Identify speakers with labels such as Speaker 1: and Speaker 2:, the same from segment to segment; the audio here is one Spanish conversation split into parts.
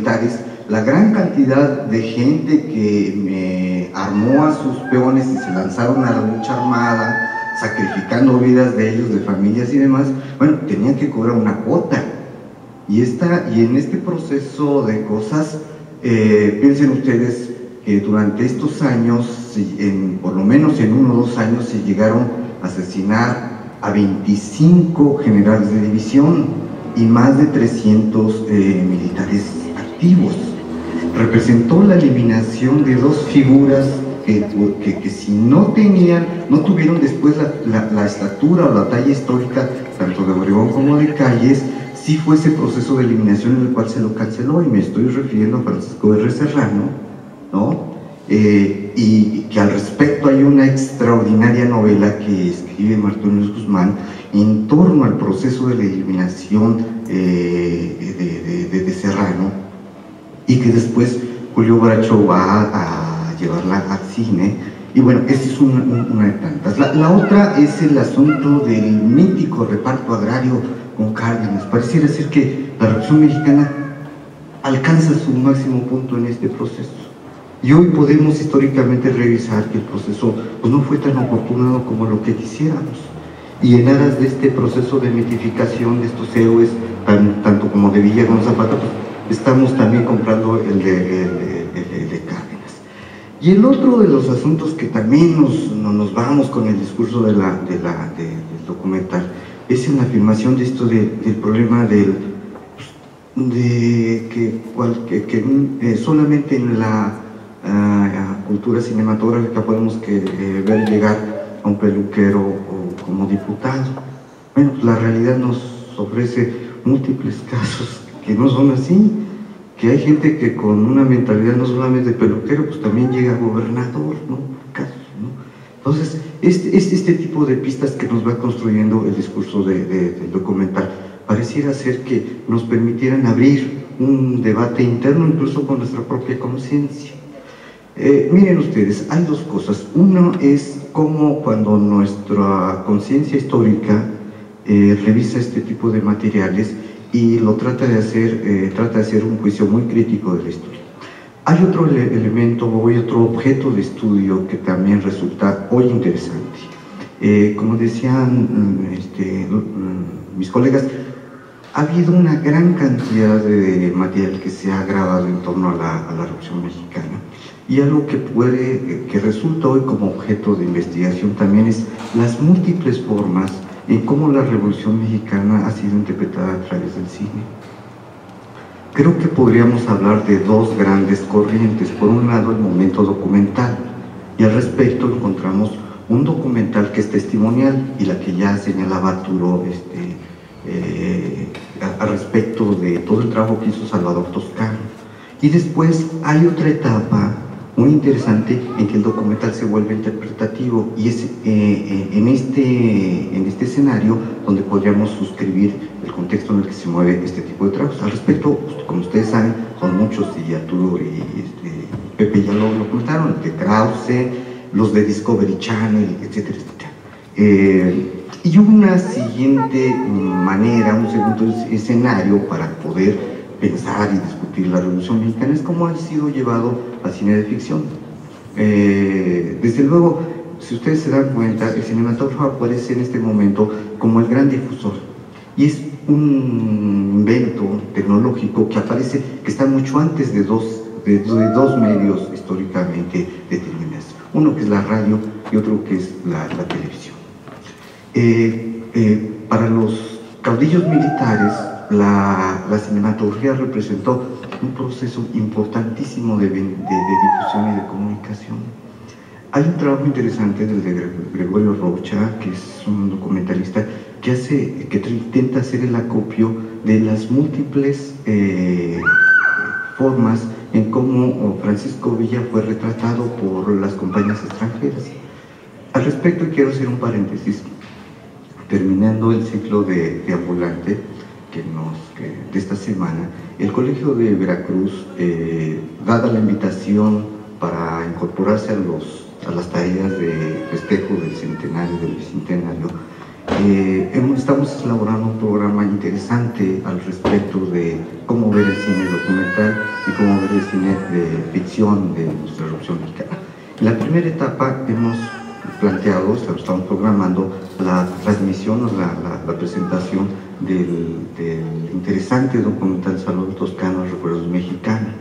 Speaker 1: militares, la gran cantidad de gente que armó a sus peones y se lanzaron a la lucha armada, sacrificando vidas de ellos, de familias y demás, bueno, tenían que cobrar una cuota. Y en este proceso de cosas, piensen ustedes que durante estos años, por lo menos en 1 o 2 años, se llegaron a asesinar a 25 generales de división y más de 300 militares activos. Representó la eliminación de 2 figuras que si no tuvieron después la estatura o la talla histórica, tanto de Obregón como de Calles, sí fue ese proceso de eliminación en el cual se lo canceló, y me estoy refiriendo a Francisco R. Serrano, ¿no? Y que al respecto hay una extraordinaria novela que escribe Martín Luis Guzmán en torno al proceso de la eliminación de Serrano, y que después Julio Bracho va a llevarla al cine. Y bueno, esa es una de tantas. La otra es el asunto del mítico reparto agrario con Cárdenas. Pareciera ser que la Revolución Mexicana alcanza su máximo punto en este proceso. Y hoy podemos históricamente revisar que el proceso pues, no fue tan afortunado como lo que quisiéramos. Y en aras de este proceso de mitificación de estos héroes, tanto como de Villa como Zapata, pues, estamos también comprando el de Cárdenas. Y el otro de los asuntos que también nos vamos con el discurso del documental es en la afirmación de esto del problema de que solamente en la cultura cinematográfica podemos ver llegar a un peluquero o como diputado. Bueno, pues la realidad nos ofrece múltiples casos que no son así, que hay gente que con una mentalidad no solamente de peluquero, pues también llega a gobernador, ¿no? Casos, ¿no? Entonces, este tipo de pistas que nos va construyendo el discurso del documental pareciera ser que nos permitieran abrir un debate interno incluso con nuestra propia conciencia. Miren ustedes, hay 2 cosas. Uno es cómo cuando nuestra conciencia histórica revisa este tipo de materiales y lo trata de hacer un juicio muy crítico de la historia. Hay otro elemento o hay otro objeto de estudio que también resulta hoy interesante. Como decían mis colegas, ha habido una gran cantidad de material que se ha grabado en torno a la Revolución Mexicana, y algo que resulta hoy como objeto de investigación también es las múltiples formas en cómo la Revolución Mexicana ha sido interpretada a través del cine. Creo que podríamos hablar de 2 grandes corrientes. Por un lado, el momento documental, y al respecto encontramos un documental que es testimonial, y la que ya señalaba Arturo al respecto de todo el trabajo que hizo Salvador Toscano. Y después hay otra etapa muy interesante en que el documental se vuelve interpretativo, y es en este escenario donde podríamos suscribir el contexto en el que se mueve este tipo de trabajos. Al respecto, como ustedes saben, son muchos, y Arturo y Pepe ya lo comentaron, el de Krause, los de Discovery Channel, etcétera, etcétera. Y una siguiente manera, un segundo escenario para poder pensar y discutir la Revolución Mexicana es cómo ha sido llevado al cine de ficción. Desde luego, si ustedes se dan cuenta, el cinematógrafo aparece en este momento como el gran difusor, y es un invento tecnológico que aparece, que está mucho antes de dos medios históricamente determinados, uno que es la radio y otro que es la televisión. Para los caudillos militares, la cinematografía representó un proceso importantísimo de difusión y de comunicación. Hay un trabajo interesante del de Gregorio Rocha, que es un documentalista que intenta hacer el acopio de las múltiples formas en cómo Francisco Villa fue retratado por las compañías extranjeras. Al respecto quiero hacer un paréntesis. Terminando el ciclo de ambulante de esta semana, el Colegio de Veracruz, dada la invitación para incorporarse a las tareas de festejo del centenario, del bicentenario, estamos elaborando un programa interesante al respecto de cómo ver el cine documental tradición de nuestra Revolución Mexicana. En la primera etapa hemos planteado, estamos programando la transmisión o la presentación del interesante documental Salón Toscano, Recuerdos Mexicanos,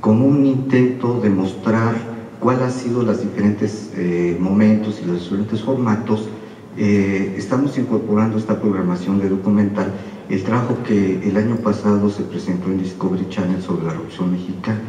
Speaker 1: como un intento de mostrar cuáles han sido los diferentes momentos y los diferentes formatos. Estamos incorporando esta programación de documental, el trabajo que el año pasado se presentó en Discovery Channel sobre la Revolución Mexicana.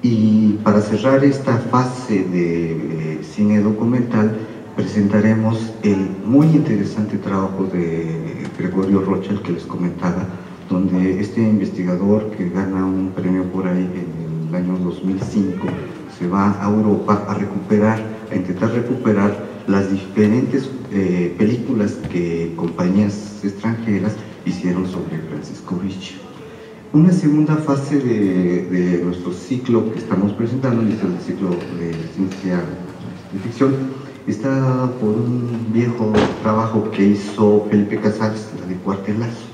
Speaker 1: Y para cerrar esta fase de cine documental, presentaremos el muy interesante trabajo de Gregorio Rocha, el que les comentaba, donde este investigador que gana un premio por ahí en el año 2005 se va a Europa a intentar recuperar las diferentes películas que compañías extranjeras hicieron sobre Francisco Villa. Una segunda fase de nuestro ciclo que estamos presentando, el ciclo de ciencia de ficción, está dado por un viejo trabajo que hizo Felipe Casals, la de Cuartelazo,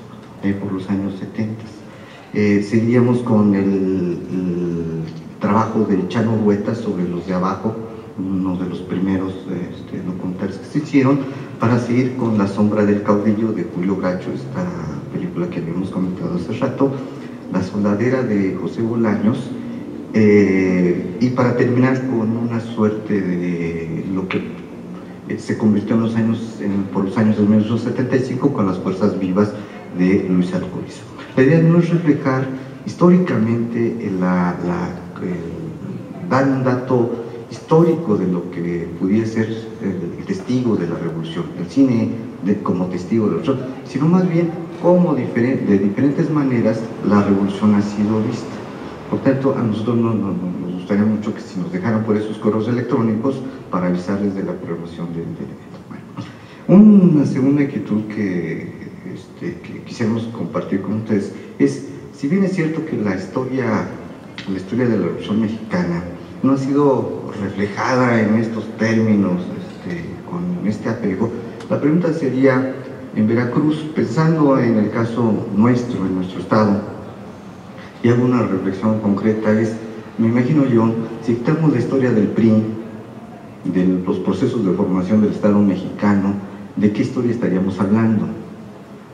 Speaker 1: por los años 70. Seguiríamos con el trabajo de Chano Huerta sobre Los de Abajo, uno de los primeros documentales que se hicieron, para seguir con La Sombra del Caudillo de Julio Gacho, esta película que habíamos comentado hace rato, La Soldadera de José Bolaños, y para terminar con una suerte de lo que se convirtió por los años de 1975 con Las Fuerzas Vivas de Luis Alcoiza. La idea no es reflejar históricamente, dar un dato histórico de lo que pudiera ser el testigo de la revolución, el cine como testigo de la revolución, sino más bien cómo de diferentes maneras la revolución ha sido vista. Por tanto, a nosotros nos gustaría mucho que si nos dejaran por esos correos electrónicos para avisarles de la programación del evento. Bueno, una segunda inquietud que quisiéramos compartir con ustedes es, si bien es cierto que la historia de la Revolución Mexicana no ha sido reflejada en estos términos, con este apego, la pregunta sería, en Veracruz, pensando en el caso nuestro, en nuestro estado, y hago una reflexión concreta, me imagino yo, si quitamos la historia del PRI, de los procesos de formación del Estado mexicano, ¿de qué historia estaríamos hablando?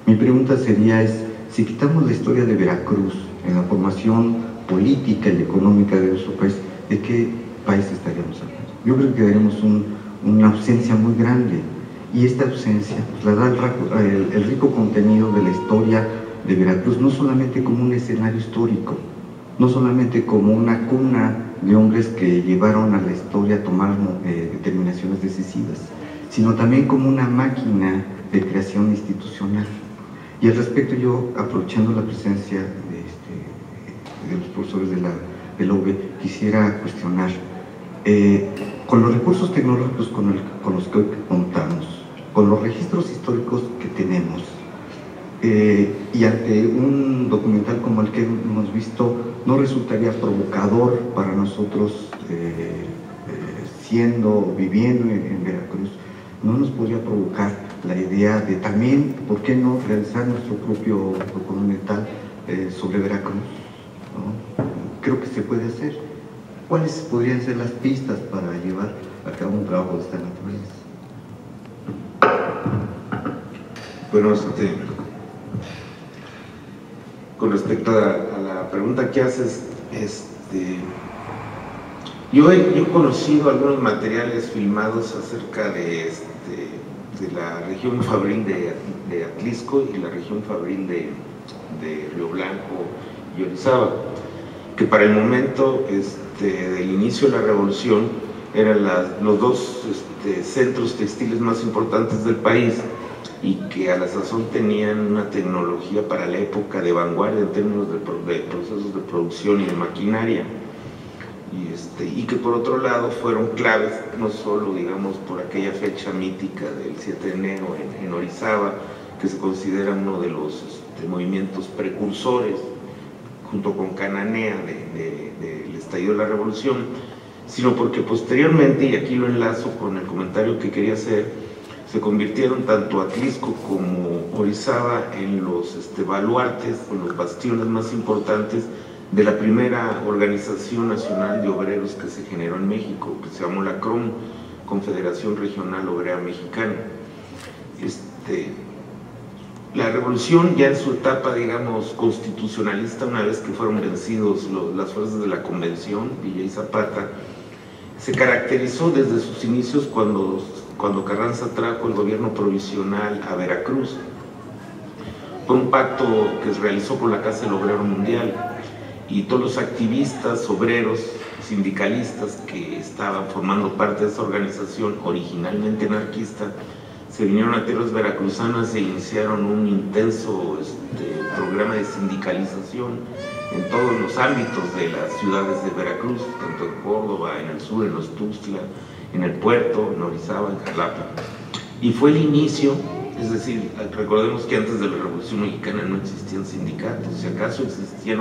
Speaker 1: Mi pregunta sería si quitamos la historia de Veracruz en la formación política y económica de nuestro país, ¿de qué país estaríamos hablando? Yo creo que tendríamos una ausencia muy grande, y esta ausencia pues, la da el rico contenido de la historia de Veracruz, no solamente como un escenario histórico, no solamente como una cuna de hombres que llevaron a la historia a tomar determinaciones decisivas, sino también como una máquina de creación institucional. Y al respecto, yo, aprovechando la presencia de los profesores de la UB, quisiera cuestionar, con los recursos tecnológicos con los que hoy contamos, con los registros históricos que tenemos, y ante un documental como el que hemos visto, ¿no resultaría provocador para nosotros, viviendo en Veracruz, no nos podría provocar la idea de también, ¿por qué no realizar nuestro propio documental sobre Veracruz? ¿No? Creo que se puede hacer. ¿Cuáles podrían ser las pistas para llevar a cabo un trabajo de esta naturaleza?
Speaker 2: Bueno, con respecto a la pregunta que haces, yo he conocido algunos materiales filmados acerca de la región fabril de Atlisco y la región fabril de Río Blanco y Orizaba, que para el momento del inicio de la revolución eran los dos centros textiles más importantes del país, y que a la sazón tenían una tecnología para la época de vanguardia en términos de procesos de producción y de maquinaria, y que por otro lado fueron claves, no solo digamos por aquella fecha mítica del 7 de enero en Orizaba, que se considera uno de los movimientos precursores, junto con Cananea, del estallido de la revolución, sino porque posteriormente, y aquí lo enlazo con el comentario que quería hacer, se convirtieron tanto Atlisco como Orizaba en los baluartes, o los bastiones más importantes de la primera organización nacional de obreros que se generó en México, que se llamó la CROM, Confederación Regional Obrera Mexicana. La revolución, ya en su etapa, digamos, constitucionalista, una vez que fueron vencidos las fuerzas de la Convención, Villa y Zapata, se caracterizó desde sus inicios cuando Carranza trajo el gobierno provisional a Veracruz, por un pacto que se realizó con la Casa del Obrero Mundial, y todos los activistas, obreros, sindicalistas que estaban formando parte de esa organización originalmente anarquista, se vinieron a tierras veracruzanas e iniciaron un intenso programa de sindicalización en todos los ámbitos de las ciudades de Veracruz, tanto en Córdoba, en el sur, en los Tuxtla, en el puerto, en Orizaba, en Jalapa. Y fue el inicio, es decir, recordemos que antes de la Revolución Mexicana no existían sindicatos, si acaso existían